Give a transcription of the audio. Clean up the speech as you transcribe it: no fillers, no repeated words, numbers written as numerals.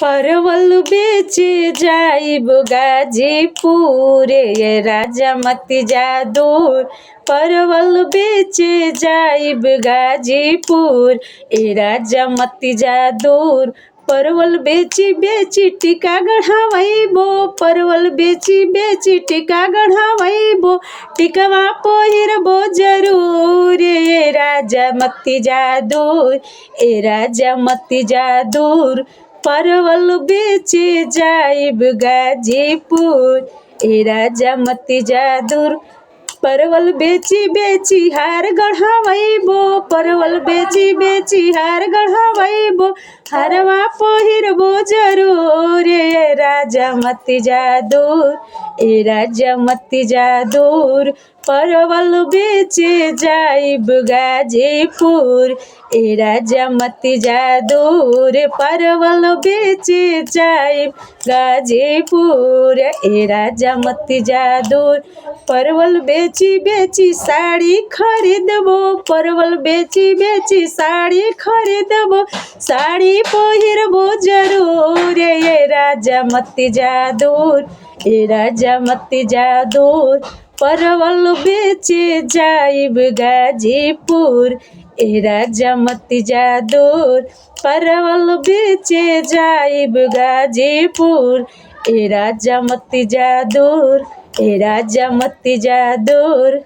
परवल बेचे जाइब गाजीपुर, ये राजा मती जा दूर। परवल बेचे जाइब गाजीपुर, ए राजा मती जा दूर। परवल बेची बेची टीका गढ़ावैबो, परवल बेची बेची टीका गढ़ावैबो। टिकवा पहिरबो जरूर, ए राजा मती जा दूर, ए राजा मती जा दूर। परवल बेचे जाइब गाजीपुर, ए राजा मती जा दूर। परवल बेची बेची हार गढ़ावैबो, परवल बेची बेची हार गढ़ावैबो। हारवा पहिरबो जरूर, ए राजा मती जा दूर, ए राजा मती जा दूर। परवल बेचे जाइब गाजीपुर, ए राजा मती जा दूर। परवल बेचे जाइब गाजीपुर, ए राजा मती जा दूर। परवल बेची बेची साड़ी खरीदबो, परवल बेची बेची साड़ी खरीदबो। साड़ी पहिरबो जरूर, ए राजा मती जा दूर, ए राजा मती जा दूर। परवल बेचे जाइब गाजीपुर, ए राजा मती जा दूर। परवल बेचे जाइब गाजीपुर, ए राजा मती जा दूर, ए राजा मती जा दूर।